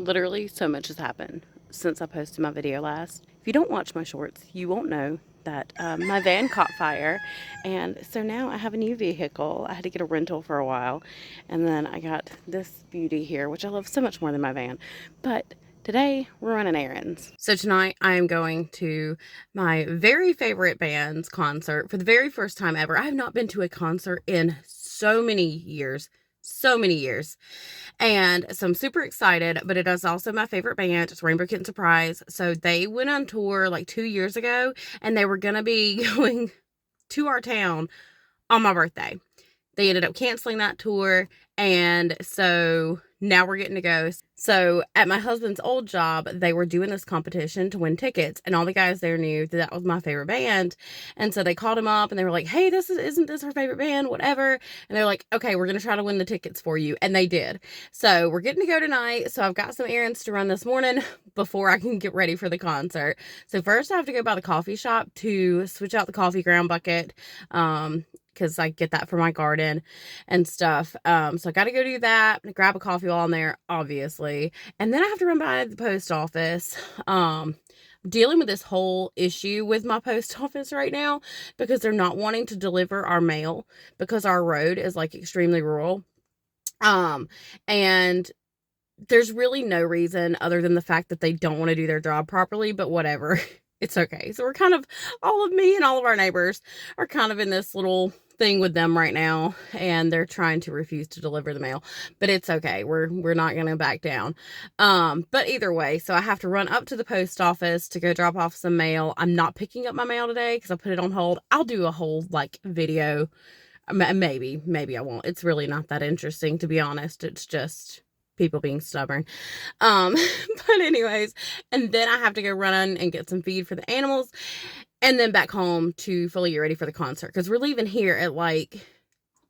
Literally, so much has happened since I posted my video last. If you don't watch my shorts, you won't know that my van caught fire. And so now I have a new vehicle. I had to get a rental for a while. And then I got this beauty here, which I love so much more than my van. But today we're running errands. So tonight I am going to my very favorite band's concert for the very first time ever. I have not been to a concert in so many years. So many years. And so I'm super excited, but it is also my favorite band. It's Rainbow Kitten Surprise. So they went on tour like 2 years ago, and they were going to be going to our town on my birthday. They ended up canceling that tour, and so now we're getting to go. So at my husband's old job, they were doing this competition to win tickets, and all the guys there knew that that was my favorite band. And so they called him up and they were like, hey, isn't this our favorite band? Whatever. And they're like, okay, we're going to try to win the tickets for you. And they did. So we're getting to go tonight. So I've got some errands to run this morning before I can get ready for the concert. So first I have to go by the coffee shop to switch out the coffee ground bucket. Because I get that for my garden and stuff. So I got to go do that, grab a coffee while I'm there, obviously. And then I have to run by the post office. Dealing with this whole issue with my post office right now because they're not wanting to deliver our mail because our road is like extremely rural. And there's really no reason other than the fact that they don't want to do their job properly, but whatever. It's okay. So we're kind of, all of me and all of our neighbors are kind of in this little thing with them right now, and they're trying to refuse to deliver the mail, but it's okay. We're not going to back down. But either way, so I have to run up to the post office to go drop off some mail. I'm not picking up my mail today because I put it on hold. I'll do a whole like video. Maybe I won't. It's really not that interesting, to be honest. It's just people being stubborn. But anyways, and then I have to go run and get some feed for the animals and then back home to fully get ready for the concert because we're leaving here at like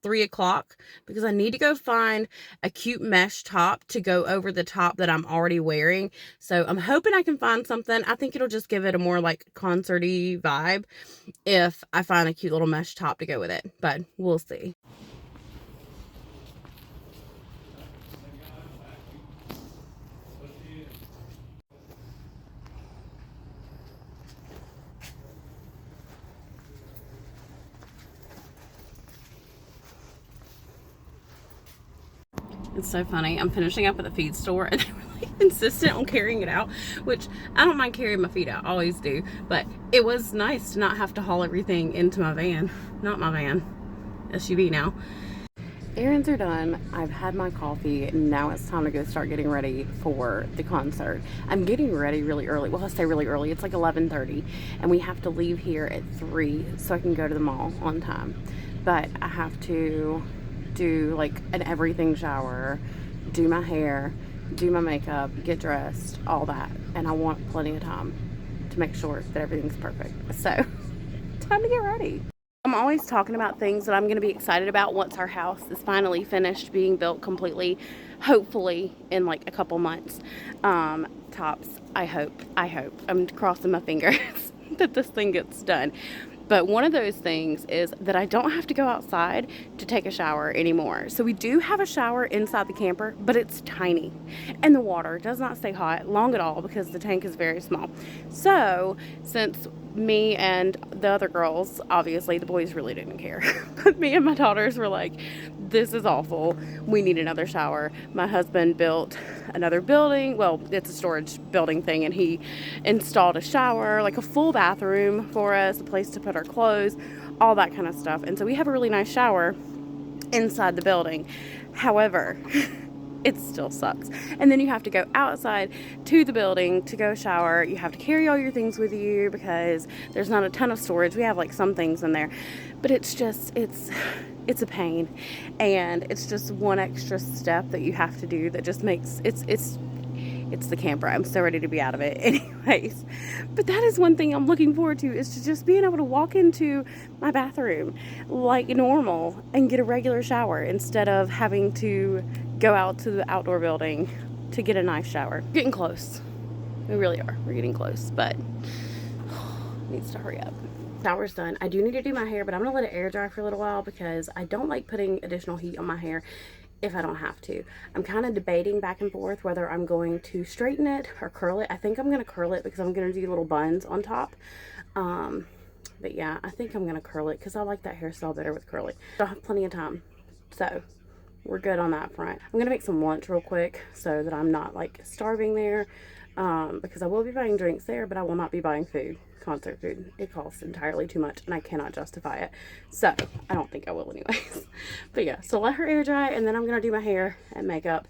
3 o'clock because I need to go find a cute mesh top to go over the top that I'm already wearing. So I'm hoping I can find something. I think it'll just give it a more like concert-y vibe if I find a cute little mesh top to go with it, but we'll see. It's so funny. I'm finishing up at the feed store and they were like insistent on carrying it out, which I don't mind carrying my feed out, I always do, but it was nice to not have to haul everything into my van. Not my van, SUV now. Errands are done. I've had my coffee and now it's time to go start getting ready for the concert. I'm getting ready really early. Well, I say really early. It's like 11:30 and we have to leave here at 3 so I can go to the mall on time. But I have to do like an everything shower, do my hair, do my makeup, get dressed, all that. And I want plenty of time to make sure that everything's perfect. So, time to get ready. I'm always talking about things that I'm going to be excited about once our house is finally finished being built completely, hopefully in like a couple months. Tops, I hope. I'm crossing my fingers that this thing gets done. But one of those things is that I don't have to go outside to take a shower anymore. So we do have a shower inside the camper, but it's tiny. And the water does not stay hot long at all because the tank is very small. So since me and the other girls, obviously the boys really didn't care, but me and my daughters were like, this is awful. We need another shower. My husband built another building. Well, it's a storage building thing, and he installed a shower, like a full bathroom for us, a place to put our clothes, all that kind of stuff. And so we have a really nice shower inside the building. However, it still sucks. And then you have to go outside to the building to go shower. You have to carry all your things with you because there's not a ton of storage. We have like some things in there, but it's just, it's a pain, and it's just one extra step that you have to do that just makes it's the camper. I'm so ready to be out of it anyways. But that is one thing I'm looking forward to, is to just being able to walk into my bathroom like normal and get a regular shower instead of having to go out to the outdoor building to get a nice shower. Getting close. We really are. We're getting close, but needs to hurry up. Shower's done. I do need to do my hair, but I'm gonna let it air dry for a little while because I don't like putting additional heat on my hair if I don't have to. I'm kind of debating back and forth whether I'm going to straighten it or curl it. I think I'm going to curl it because I'm going to do little buns on top. But yeah, I think I'm going to curl it because I like that hairstyle better with curly. I have plenty of time, so we're good on that front. I'm going to make some lunch real quick so that I'm not like starving there, because I will be buying drinks there, but I will not be buying food. Concert food, it costs entirely too much and I cannot justify it, so I don't think I will anyways. But yeah, so let her air dry and then I'm gonna do my hair and makeup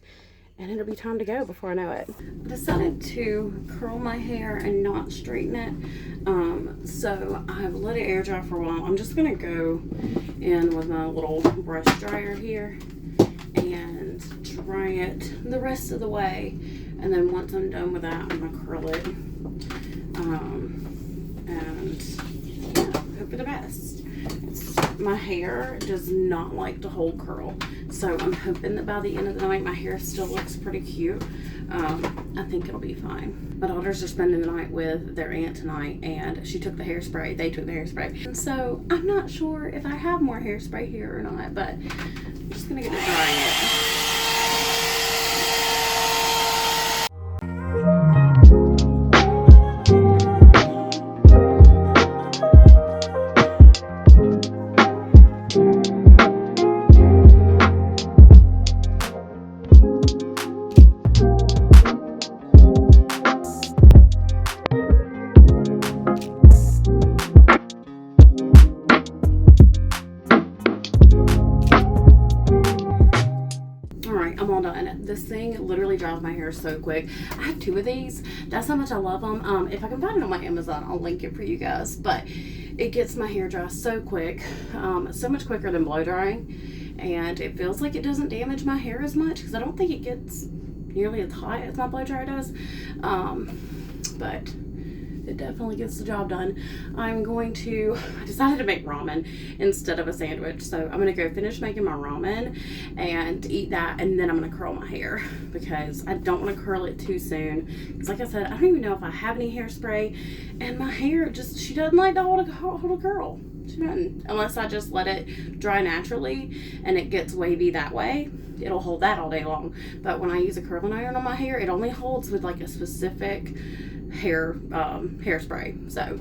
and it'll be time to go before I know it. I decided to curl my hair and not straighten it, so I've let it air dry for a while. I'm just gonna go in with my little brush dryer here and dry it the rest of the way, and then once I'm done with that I'm gonna curl it. And yeah, hope for the best. My hair does not like to hold curl, so I'm hoping that by the end of the night my hair still looks pretty cute. I think it'll be fine. My daughters are spending the night with their aunt tonight, and she took the hairspray. They took the hairspray, and so I'm not sure if I have more hairspray here or not, but I'm just gonna get to drying it. I'm all done. This thing literally dries my hair so quick. I have 2 of these. That's how much I love them. If I can find it on my Amazon, I'll link it for you guys. But it gets my hair dry so quick, so much quicker than blow drying, and it feels like it doesn't damage my hair as much because I don't think it gets nearly as hot as my blow dryer does. But it definitely gets the job done. I decided to make ramen instead of a sandwich. So I'm gonna go finish making my ramen and eat that, and then I'm gonna curl my hair because I don't want to curl it too soon. Because like I said, I don't even know if I have any hairspray, and my hair she doesn't like to hold a curl. She doesn't, unless I just let it dry naturally and it gets wavy that way. It'll hold that all day long. But when I use a curling iron on my hair, it only holds with like a specific hairspray. So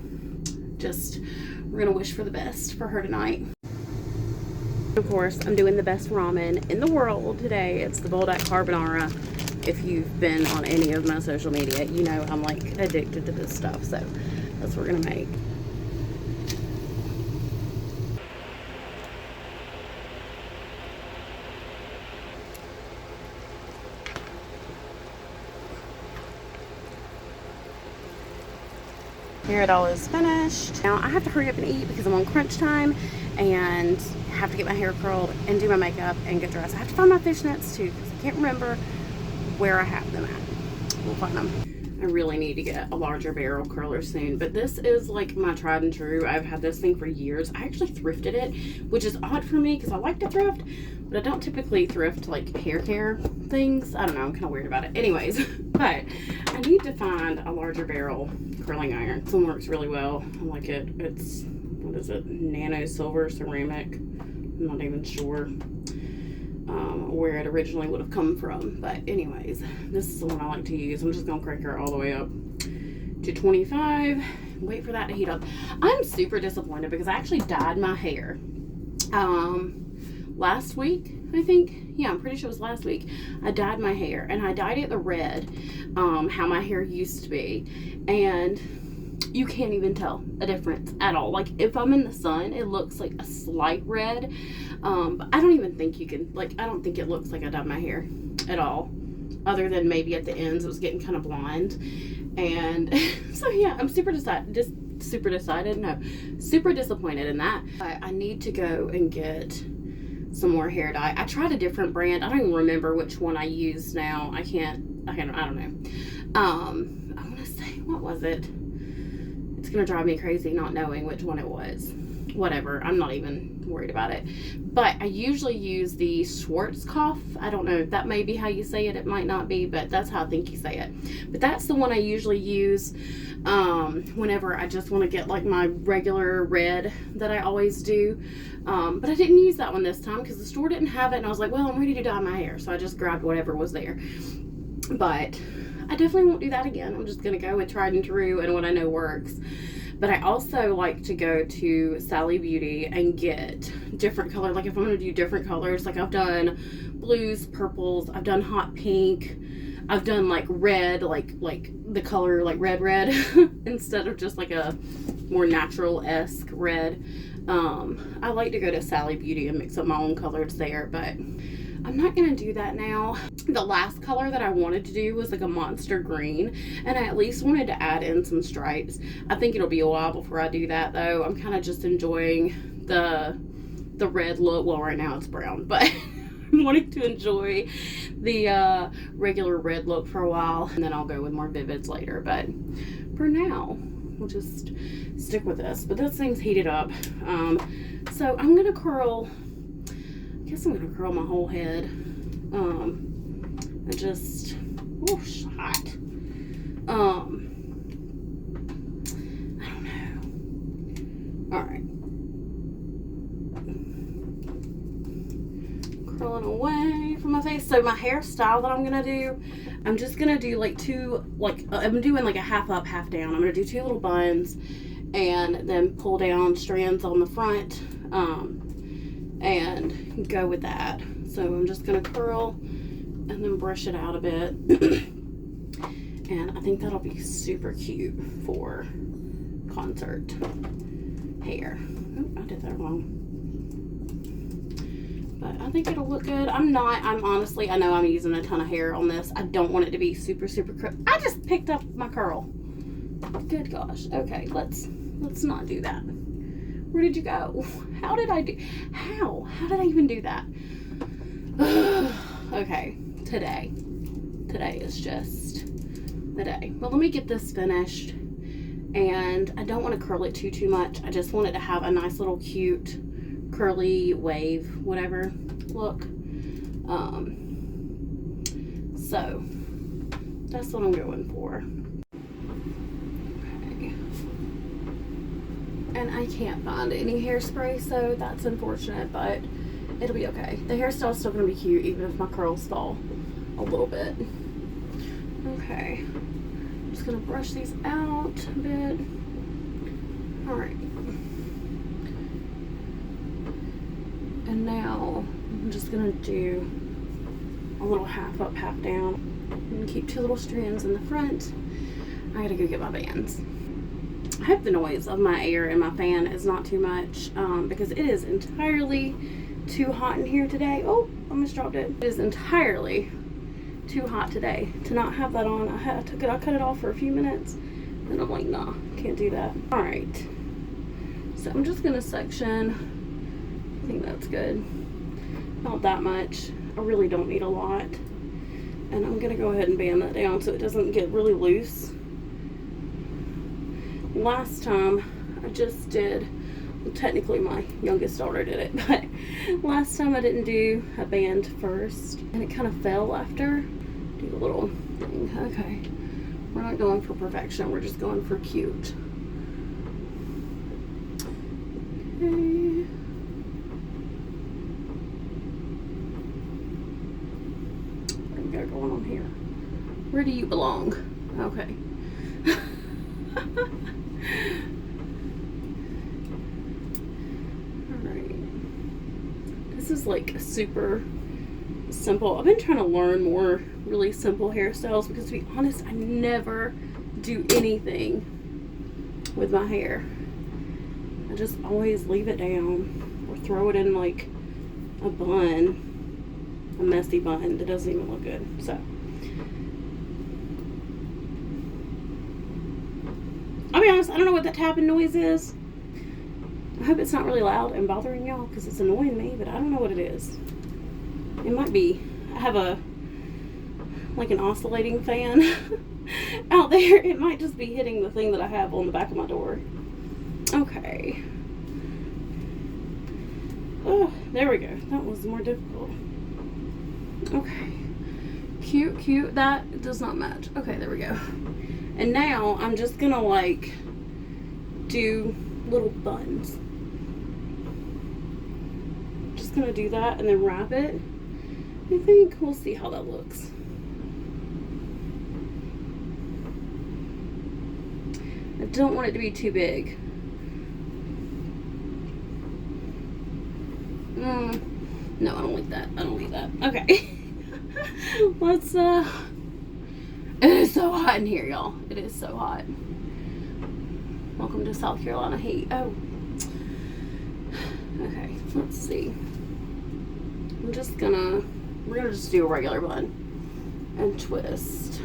we're gonna wish for the best for her tonight. Of course, I'm doing the best ramen in the world today. It's the bulldog carbonara. If you've been on any of my social media, you know I'm like addicted to this stuff. So that's what we're gonna make. Here it all is finished. Now I have to hurry up and eat because I'm on crunch time and have to get my hair curled and do my makeup and get dressed. I have to find my fishnets too because I can't remember where I have them at. We'll find them. I really need to get a larger barrel curler soon, but this is like my tried and true. I've had this thing for years. I actually thrifted it, which is odd for me because I like to thrift, but I don't typically thrift like hair care things. I don't know, I'm kind of weird about it. Anyways, but I need to find a larger barrel curling iron. This one works really well. I like it. It's, what is it, nano silver ceramic. I'm not even sure where it originally would have come from, but anyways, this is the one I like to use. I'm just gonna crank her all the way up to 25, wait for that to heat up. I'm super disappointed because I actually dyed my hair last week, I think. Yeah, I'm pretty sure it was last week. I dyed my hair, and I dyed it the red, how my hair used to be, and you can't even tell a difference at all. Like if I'm in the sun, it looks like a slight red, but I don't even think you can, like, I don't think it looks like I dyed my hair at all, other than maybe at the ends it was getting kind of blonde. And so yeah, I'm super disappointed in that. I need to go and get some more hair dye. I tried a different brand. I don't even remember which one I used now. I don't know. I want to say, what was it? It's gonna drive me crazy not knowing which one it was. whatever, I'm not even worried about it. But I usually use the Schwarzkopf. I don't know, that may be how you say it, it might not be, but that's how I think you say it. But that's the one I usually use whenever I just want to get like my regular red that I always do. But I didn't use that one this time because the store didn't have it, and I was like, well, I'm ready to dye my hair, so I just grabbed whatever was there. But I definitely won't do that again. I'm just gonna go with tried and true and what I know works. But I also like to go to Sally Beauty and get different color. Like if I'm gonna do different colors, like I've done blues, purples, I've done hot pink, I've done like red, like the color like red instead of just like a more natural-esque red. I like to go to Sally Beauty and mix up my own colors there, but I'm not gonna do that now. The last color that I wanted to do was like a monster green, and I at least wanted to add in some stripes. I think it'll be a while before I do that though. I'm kind of just enjoying the red look. Well, right now it's brown, but I'm wanting to enjoy the regular red look for a while, and then I'll go with more vivids later. But for now, we'll just stick with this. But this thing's heated up, so I'm gonna curl. I guess I'm gonna curl my whole head. I just, oh, shot. I don't know. All right. Curling away from my face. So my hairstyle that I'm gonna do, I'm just gonna do like two, I'm doing like a half up, half down. I'm gonna do two little buns and then pull down strands on the front, and go with that. So I'm just gonna curl and then brush it out a bit. And I think that'll be super cute for concert hair. Oh, I did that wrong. But I think it'll look good. I'm honestly, I know I'm using a ton of hair on this. I don't want it to be super I just picked up my curl. Good gosh. Okay, let's not do that. Where did you go? How did I even do that? Okay, today is just the day. Well, let me get this finished, and I don't want to curl it too much. I just want it to have a nice little cute curly wave, whatever look. So that's what I'm going for. And I can't find any hairspray, so that's unfortunate, but it'll be okay. The hairstyle's still gonna be cute even if my curls fall a little bit. Okay, I'm just gonna brush these out a bit. All right. And now I'm just gonna do a little half up, half down, and keep two little strands in the front. I gotta go get my bands. I hope the noise of my air and my fan is not too much, because it is entirely too hot in here today. Oh, I almost dropped it. It is entirely too hot today to not have that on. I cut it off for a few minutes, and I'm like, nah, can't do that. All right, so I'm just gonna section. I think that's good. Not that much. I really don't need a lot. And I'm gonna go ahead and band that down so it doesn't get really loose. Last time I just did, well, technically my youngest daughter did it, but last time I didn't do a band first and it kind of fell after. Do a little thing. Okay, we're not going for perfection, we're just going for cute. Okay. What do we got going on here? Where do you belong? Okay. Alright. This is like super simple. I've been trying to learn more really simple hairstyles because, to be honest, I never do anything with my hair. I just always leave it down or throw it in like a bun, a messy bun that doesn't even look good. So I'll be honest, I don't know what that tapping noise is. I hope it's not really loud and bothering y'all because it's annoying me, but I don't know what it is. It might be, I have like an oscillating fan out there. It might just be hitting the thing that I have on the back of my door. Okay. Oh, there we go. That was more difficult. Okay. Cute, cute. That does not match. Okay, there we go. And now I'm just gonna like do little buns. Just gonna do that and then wrap it. I think we'll see how that looks. I don't want it to be too big. No, I don't like that. I don't like that. Okay. Let's, it is so hot in here, y'all. It is so hot. Welcome to South Carolina heat. Oh. Okay, let's see. We're gonna just do a regular bun and twist.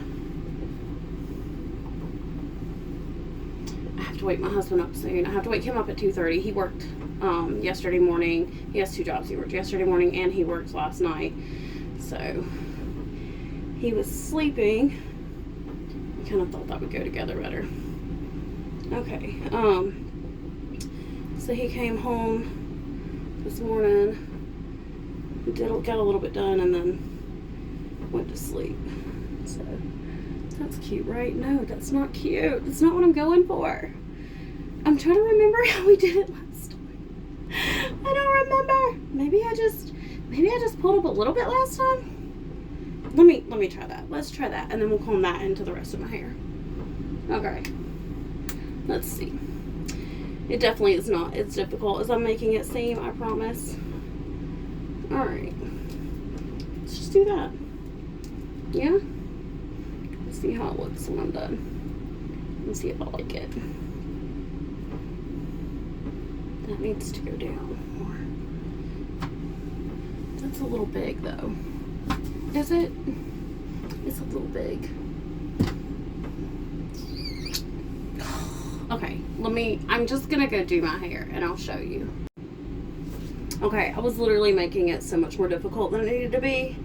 I have to wake my husband up soon. I have to wake him up at 2:30. He worked yesterday morning. He has 2 jobs. He worked yesterday morning and he worked last night. So he was sleeping. I kind of thought that would go together better. Okay. So he came home this morning, got a little bit done, and then went to sleep. So that's cute, right? No, that's not cute. That's not what I'm going for. I'm trying to remember how we did it last time. I don't remember. Maybe I just pulled up a little bit last time. Let me try that. Let's try that, and then we'll comb that into the rest of my hair. Okay. Let's see. It definitely is not as difficult as I'm making it seem, I promise. Alright. Let's just do that. Yeah? Let's see how it looks when I'm done. Let's see if I like it. That needs to go down more. That's a little big though. Is it? It's a little big. Okay, I'm just gonna go do my hair and I'll show you. Okay, I was literally making it so much more difficult than it needed to be.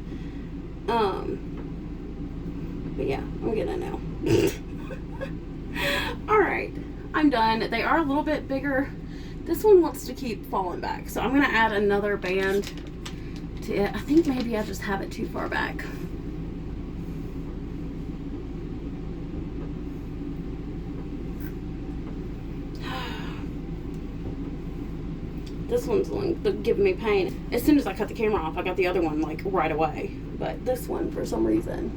But yeah, I'm getting it now. Alright, I'm done. They are a little bit bigger. This one wants to keep falling back, so I'm gonna add another band to it. I think maybe I just have it too far back. This one's giving me pain. As soon as I cut the camera off, I got the other one like right away. But this one, for some reason,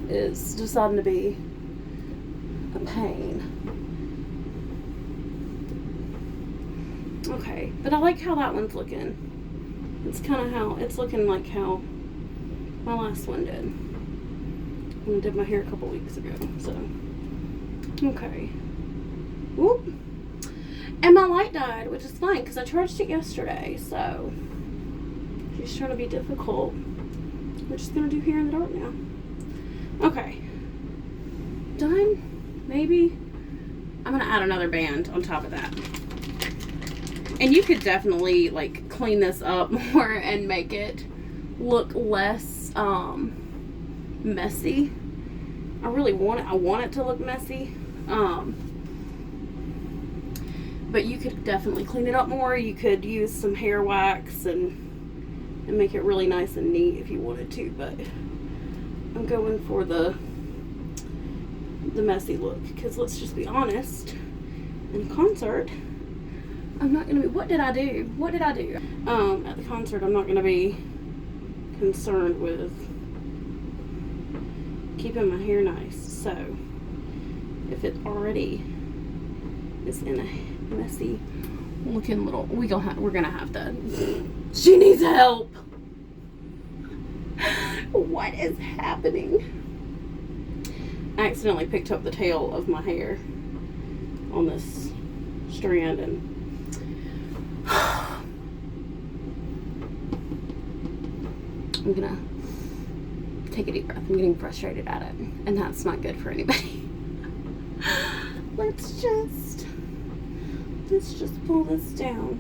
is deciding to be a pain. Okay, but I like how that one's looking. It's kind of how, it's looking like how my last one did. When I did my hair a couple weeks ago, so. Okay. Whoop. And my light died, which is fine because I charged it yesterday, so she's trying to be difficult. We're just gonna do hair in the dark now. Okay. Done? Maybe? I'm gonna add another band on top of that. And you could definitely like clean this up more and make it look less messy. I want it to look messy. But you could definitely clean it up more. You could use some hair wax and make it really nice and neat if you wanted to, but I'm going for the messy look because let's just be honest, in concert I'm not gonna be, what did I do? At the concert I'm not gonna be concerned with keeping my hair nice, so if it already is in a messy looking little, we're gonna have to, she needs help. What is happening? I accidentally picked up the tail of my hair on this strand and I'm gonna take a deep breath. I'm getting frustrated at it and that's not good for anybody. Let's just pull this down.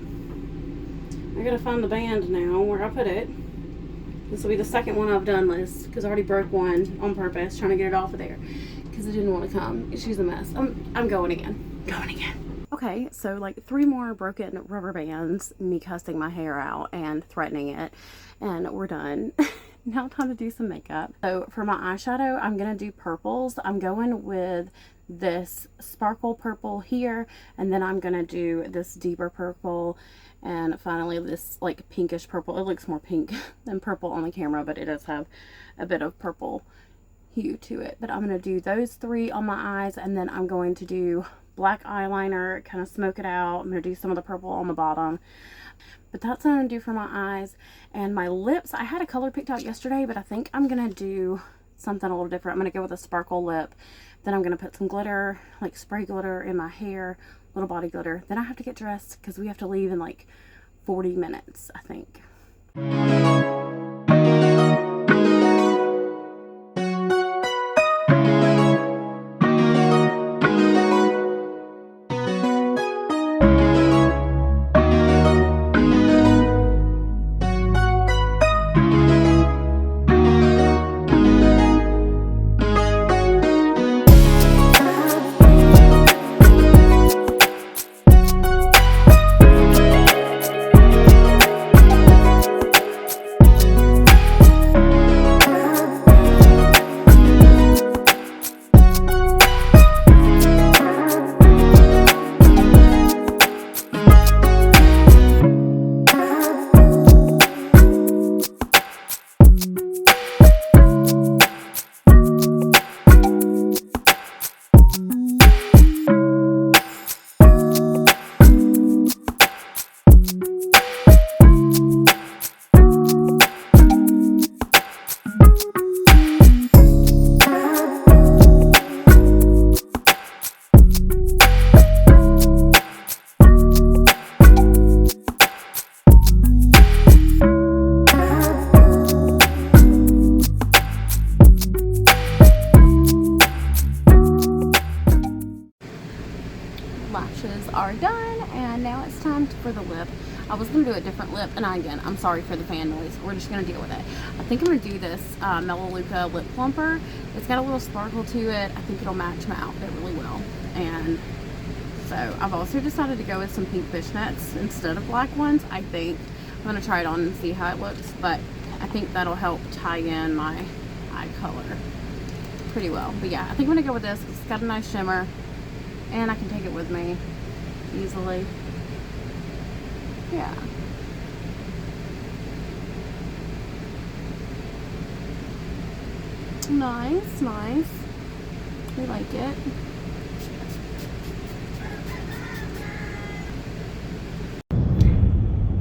I gotta find the band now where I put it. This will be the second one I've done this because I already broke one on purpose trying to get it off of there because it didn't want to come. She's a mess. I'm going again. Okay, so like 3 more broken rubber bands, me cussing my hair out and threatening it, and we're done. Now time to do some makeup. So for my eyeshadow, I'm gonna do purples. I'm going with this sparkle purple here, and then I'm gonna do this deeper purple, and finally this like pinkish purple. It looks more pink than purple on the camera, but it does have a bit of purple hue to it. But I'm gonna do those 3 on my eyes, and then I'm going to do black eyeliner, kind of smoke it out. I'm gonna do some of the purple on the bottom. But that's what I'm gonna do for my eyes. And my lips, I had a color picked out yesterday, but I think I'm gonna do something a little different. I'm gonna go with a sparkle lip. Then I'm gonna put some glitter, like spray glitter in my hair, little body glitter. Then I have to get dressed because we have to leave in like 40 minutes, I think. Lashes are done, and now it's time for the lip. I was going to do a different lip, and again, I'm sorry for the fan noise. We're just going to deal with it. I think I'm going to do this Melaleuca lip plumper. It's got a little sparkle to it. I think it'll match my outfit really well. And so I've also decided to go with some pink fishnets instead of black ones. I think I'm going to try it on and see how it looks, but I think that'll help tie in my eye color pretty well. But yeah, I think I'm going to go with this because it's got a nice shimmer, and I can take it with me easily. Yeah. Nice, nice. We like it.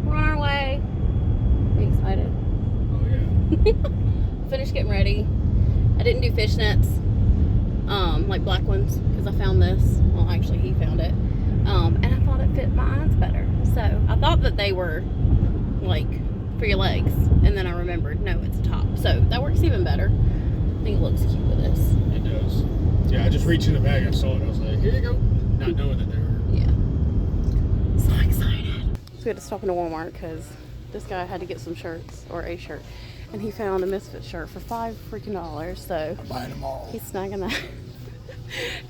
We're on our way. Are you excited? Oh yeah. Finished getting ready. I didn't do fishnets, like black ones, because I found this. Well, actually, he found it. And I thought it fit my eyes better. So I thought that they were like for your legs, and then I remembered, no, it's a top. So that works even better. I think it looks cute with this. It does. Yeah, I just reached in the bag, I saw it, I was like, here you go. Not knowing that they were. Yeah. So excited. So we had to stop in a Walmart because this guy had to get some shirts, or a shirt. And he found a Misfit shirt for $5 freaking. So I'm buying them all. he's snagging that.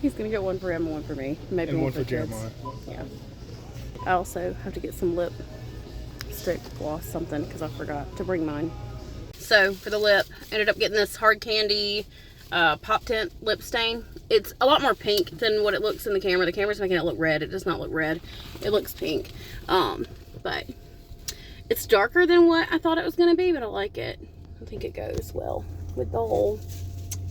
He's gonna get one for him and one for me. Maybe And one for kids. Jeremiah. Yeah. I also have to get some lip stick gloss something because I forgot to bring mine. So for the lip, ended up getting this Hard Candy Pop Tint lip stain. It's a lot more pink than what it looks in the camera. The camera's making it look red. It does not look red. It looks pink. But it's darker than what I thought it was going to be, but I like it. I think it goes well with the whole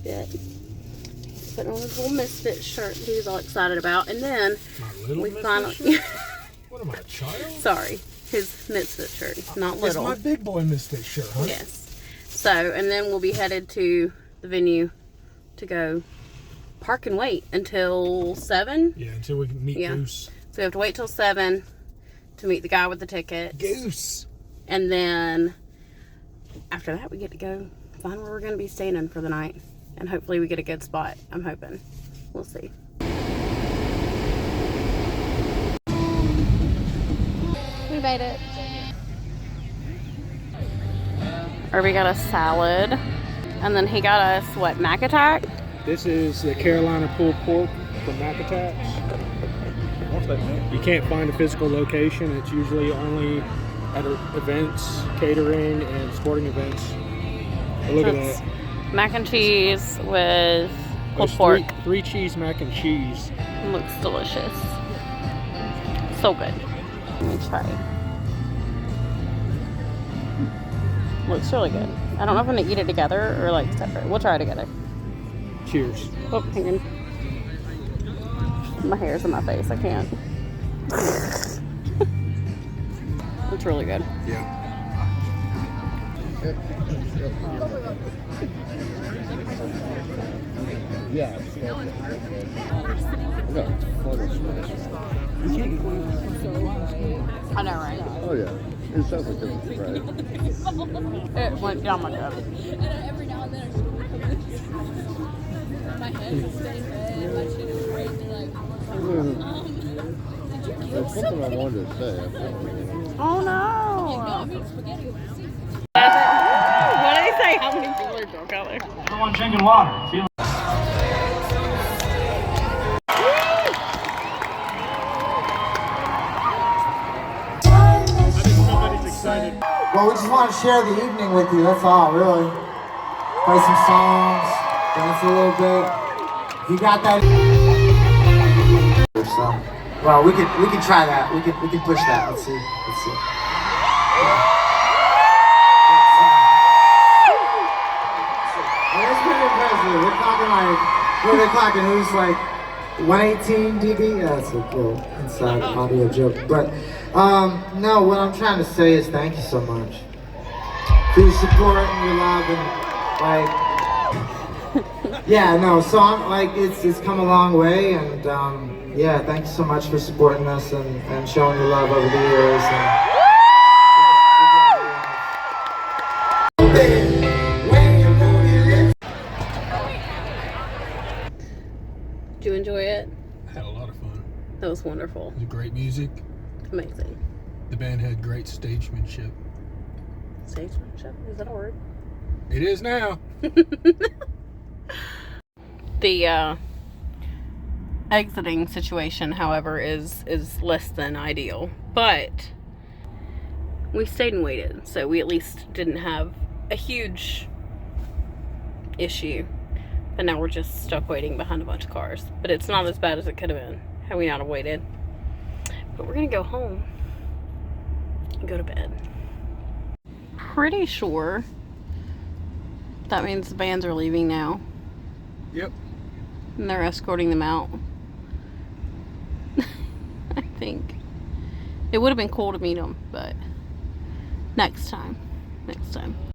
bit. He's putting on his little Misfit shirt that he was all excited about. And then My little we Misfit finally... shirt? What am I, a child? Sorry. His Misfit shirt, not little. It's my big boy Misfit shirt, huh? Yes. So, and then we'll be headed to the venue to go park and wait until 7. Yeah, until we can meet Goose. So we have to wait till 7 to meet the guy with the ticket. Goose! And then after that, we get to go find where we're going to be staying for the night. And hopefully we get a good spot. I'm hoping. We'll see. We made it. Irby got a salad. And then he got us, what, Mac Attack? This is the Carolina pulled pork from Mac Attacks. You can't find a physical location. It's usually only at events, catering, and sporting events. But look at that. Mac and cheese with pulled There's pork. three cheese mac and cheese. Looks delicious. So good. Let me try. Looks really good. I don't know if I'm gonna eat it together or like separate. We'll try it together. Cheers. Oh, hang on. My hair's in my face. I can't. It's really good. Yeah. Yeah. I know, right? Oh yeah. It sounds like this, right? It went down my throat. Every now and then my head is staying red, my chin is red, and they're like, did you kill That's something I wanted to say. Oh no! No, I mean spaghetti. What did he say? How many people are drunk out there? Everyone drinking water. Feel Well, we just want to share the evening with you, that's all, really. Play some songs, dance a little bit. You got that? So, well, we can try that. We can push that. Let's see. Well, that's pretty impressive. We're talking like, what are they clocking? It was like 118 dB? Yeah, that's a cool inside audio joke. But, no, what I'm trying to say is thank you so much for your support and your love and, like, yeah, no, so I'm, like, it's come a long way, and, yeah, thank you so much for supporting us and showing your love over the years. Did you enjoy it? I had a lot of fun. That was wonderful. It was great music. Amazing. The band had great stagemanship. Stagemanship? Is that a word? It is now. The exiting situation, however, is less than ideal. But we stayed and waited, so we at least didn't have a huge issue. But now we're just stuck waiting behind a bunch of cars. But it's not as bad as it could have been had we not have waited. But we're gonna go home and go to bed. Pretty sure that means the bands are leaving now. Yep. And they're escorting them out. I think. It would have been cool to meet them, but next time.